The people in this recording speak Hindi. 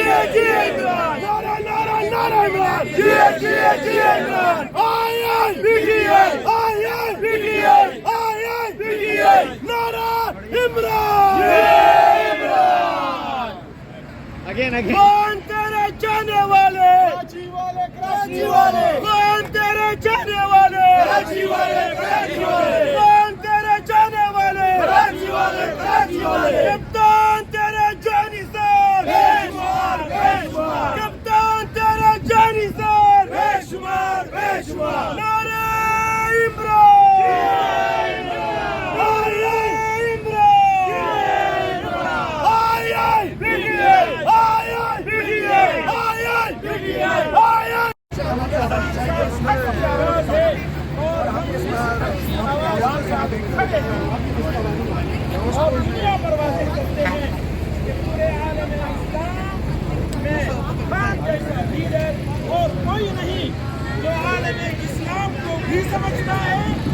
इमरान, नारा नारा नारा इमरान, जिए इमरान, आए पीटीआई, नारा इमरान, अगेन कौन तेरे चाहने वाले, कराची वाले, कौन तेरे चाहने वाले, कराची वाले, कौन तेरे चाहने वाले, कराची वाले, कप्तान तेरे जानी सर, बेशुमार, कप्तान तेरे जानी सर, बेशुमार, नारे इमरान, आए इमरान, आए पीटीआई, और दुनिया पर वादे करते हैं कि पूरे आलम इस्लाम में पाक जैसा लीडर और कोई नहीं जो आलम इस्लाम को भी समझता है